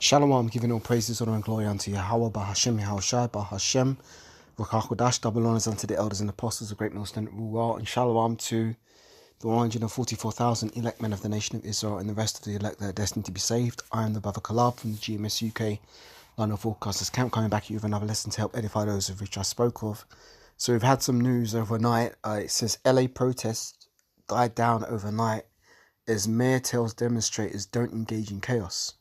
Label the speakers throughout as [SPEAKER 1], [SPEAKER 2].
[SPEAKER 1] Shalom, giving all praises, honor, and glory unto Yahweh, Bahashem, Yahushai, Bahashem, Rakakodash, double honors unto the elders and apostles of Great Millstone Rural, and Shalom to the 144,000 elect men of the nation of Israel and the rest of the elect that are destined to be saved. I am the Brother Kalab from the GMS UK line of forecasters camp, coming back at you with another lesson to help edify those of which I spoke of. So we've had some news overnight. It says LA protests died down overnight as mayor tells demonstrators don't engage in chaos.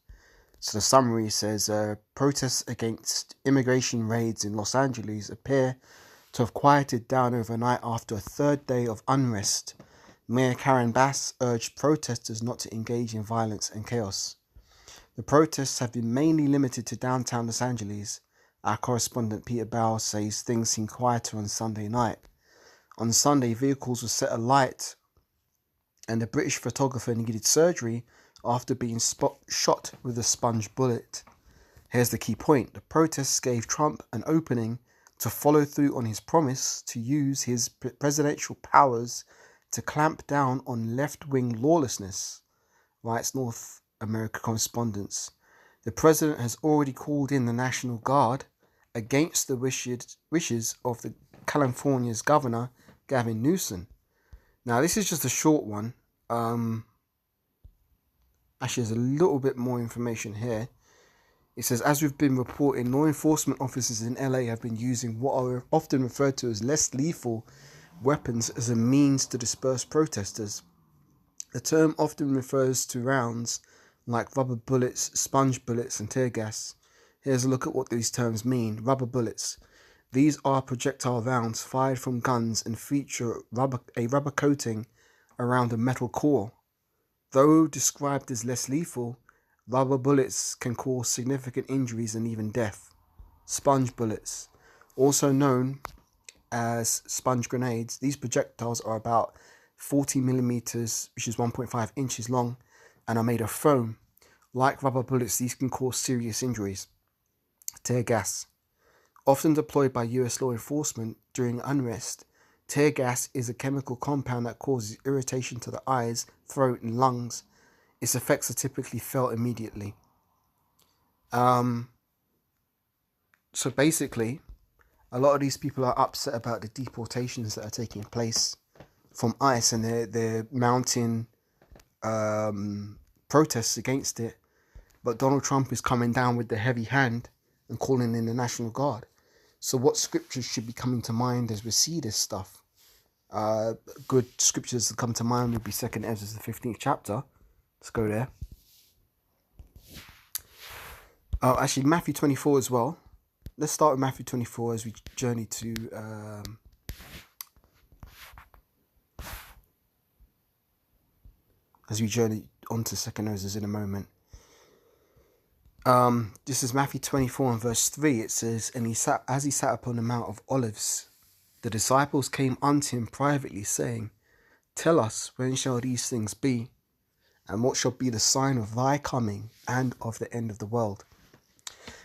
[SPEAKER 1] So the summary says protests against immigration raids in Los Angeles appear to have quieted down overnight after a third day of unrest. Mayor Karen Bass urged protesters not to engage in violence and chaos. The protests have been mainly limited to downtown Los Angeles. Our correspondent Peter Bowles says things seem quieter on Sunday night. On Sunday, vehicles were set alight and a British photographer needed surgery after being shot with a sponge bullet. Here's the key point. The protests gave Trump an opening to follow through on his promise to use his presidential powers to clamp down on left-wing lawlessness, writes North America correspondent. The president has already called in the National Guard against the wishes of the California's governor, Gavin Newsom. Now, this is just a short one. Actually, there's a little bit more information here. It says, as we've been reporting, law enforcement officers in LA have been using what are often referred to as less lethal weapons as a means to disperse protesters. The term often refers to rounds like rubber bullets, sponge bullets, and tear gas. Here's a look at what these terms mean. Rubber bullets. These are projectile rounds fired from guns and feature a rubber coating around a metal core. Though described as less lethal, rubber bullets can cause significant injuries and even death. Sponge bullets, also known as sponge grenades, these projectiles are about 40 millimeters, which is 1.5 inches long, and are made of foam. Like rubber bullets, these can cause serious injuries. Tear gas. Often deployed by US law enforcement during unrest, tear gas is a chemical compound that causes irritation to the eyes, throat, and lungs. Its effects are typically felt immediately. So basically, a lot of these people are upset about the deportations that are taking place from ICE, and they're mounting protests against it. But Donald Trump is coming down with the heavy hand and calling in the National Guard. So what scriptures should be coming to mind as we see this stuff? Good scriptures that come to mind would be 2nd Ezra, the 15th chapter. Let's go there. Actually, Matthew 24 as well. Let's start with Matthew 24 as we journey to on to 2nd Ezra in a moment. This is Matthew 24 and verse 3. It says, and as he sat upon the Mount of Olives, the disciples came unto him privately, saying, tell us, when shall these things be? And what shall be the sign of thy coming and of the end of the world?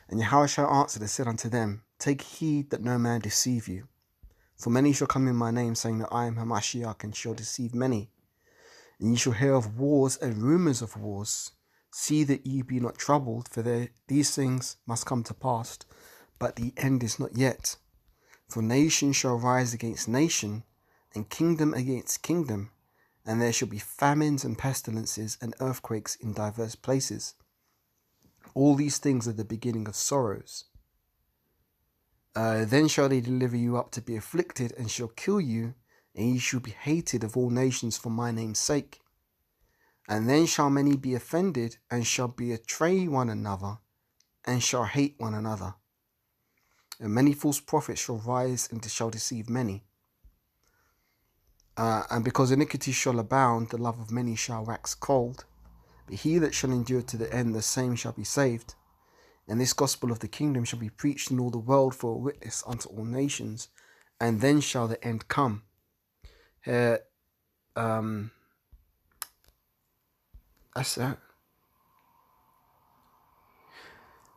[SPEAKER 1] And Yahushua answered and said unto them, take heed that no man deceive you. For many shall come in my name, saying that I am Hamashiach, and shall deceive many. And ye shall hear of wars and rumours of wars. See that ye be not troubled, for these things must come to pass, but the end is not yet. For nation shall rise against nation, and kingdom against kingdom, and there shall be famines and pestilences and earthquakes in diverse places. All these things are the beginning of sorrows. Then shall they deliver you up to be afflicted, and shall kill you, and ye shall be hated of all nations for my name's sake. And then shall many be offended, and shall betray one another, and shall hate one another. And many false prophets shall rise and shall deceive many. And because iniquity shall abound, the love of many shall wax cold. But he that shall endure to the end, the same shall be saved. And this gospel of the kingdom shall be preached in all the world for a witness unto all nations, and then shall the end come. Here, that's that.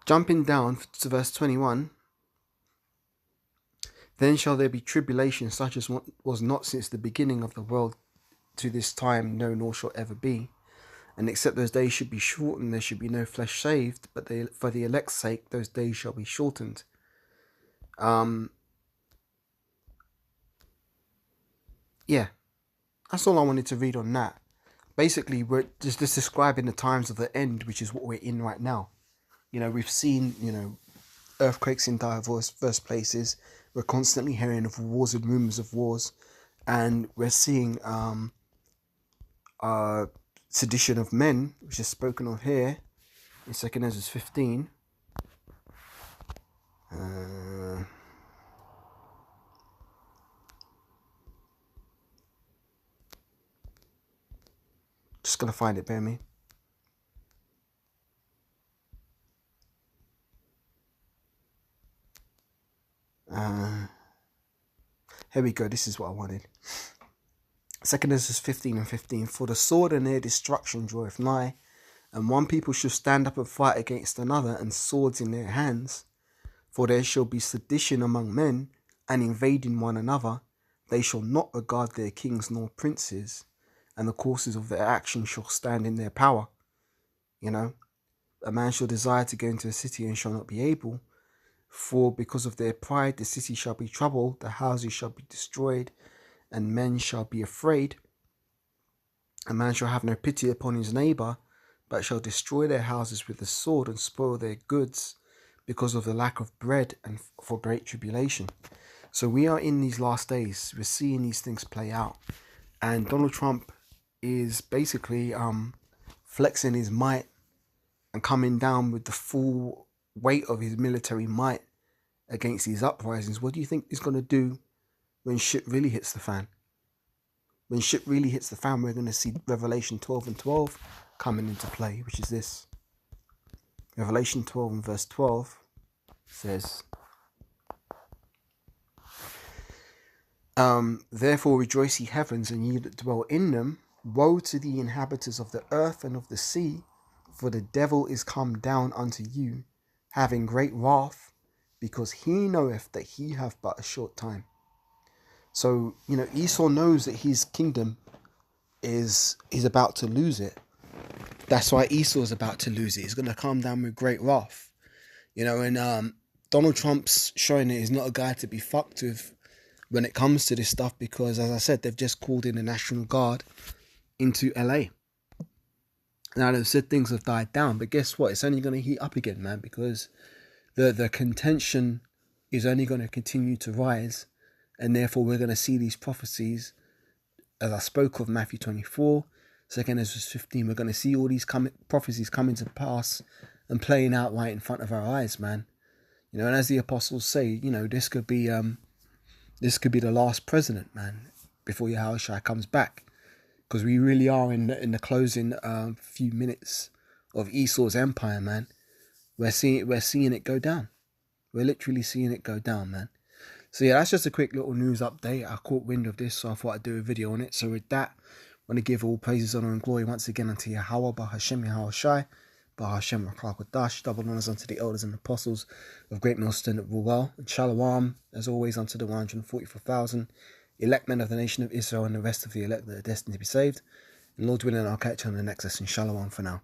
[SPEAKER 1] Jumping down to verse 21. Then shall there be tribulation such as was not since the beginning of the world to this time, no, nor shall ever be. And except those days should be shortened, there should be no flesh saved, but for the elect's sake, those days shall be shortened. Yeah, that's all I wanted to read on that. Basically, we're just describing the times of the end, which is what we're in right now. You know, we've seen, earthquakes in diverse places. We're constantly hearing of wars and rumors of wars. And we're seeing sedition of men, which is spoken of here in 2 Ezra 15. Just gonna find it, bear me. Here we go, this is what I wanted. 2 Ezra 15 and 15. For the sword and their destruction draweth nigh, and one people shall stand up and fight against another, and swords in their hands. For there shall be sedition among men, and invading one another. They shall not regard their kings nor princes, and the courses of their action shall stand in their power. You know, a man shall desire to go into a city and shall not be able, for because of their pride the city shall be troubled, the houses shall be destroyed, and men shall be afraid. A man shall have no pity upon his neighbour, but shall destroy their houses with the sword and spoil their goods, because of the lack of bread and for great tribulation. So we are in these last days. We're seeing these things play out. And Donald Trump is basically flexing his might and coming down with the full weight of his military might against these uprisings. What do you think he's going to do when shit really hits the fan? When shit really hits the fan, we're going to see Revelation 12 and 12 coming into play, which is this. Revelation 12 and verse 12 says, Therefore rejoice, ye heavens, and ye that dwell in them. Woe to the inhabitants of the earth and of the sea, for the devil is come down unto you, having great wrath, because he knoweth that he hath but a short time. So, Esau knows that his kingdom is about to lose it. That's why Esau is about to lose it. He's going to come down with great wrath. And Donald Trump's showing that he's not a guy to be fucked with when it comes to this stuff, because, as I said, they've just called in the National Guard into LA. Now, they've said things have died down, but guess what? It's only going to heat up again, man, because the contention is only going to continue to rise, and therefore we're going to see these prophecies, as I spoke of Matthew 24, 2 Ezra 15, we're going to see all these prophecies coming to pass and playing out right in front of our eyes, man. And as the apostles say, this could be the last president, man, before Yahushua comes back, because we really are in the closing few minutes of Esau's empire, man. We're seeing it go down. We're literally seeing it go down, man. So yeah, that's just a quick little news update. I caught wind of this, so I thought I'd do a video on it. So with that, I want to give all praises, honor, and glory once again unto Yahweh, Bahashem Yahushai, Bahashem Rakakadash, double honors unto the elders and apostles of Great Millstone that rule well, and Shalom, as always, unto the 144,000 elect men of the nation of Israel and the rest of the elect that are destined to be saved. And Lord willing, I'll catch you on the next lesson. Shalom for now.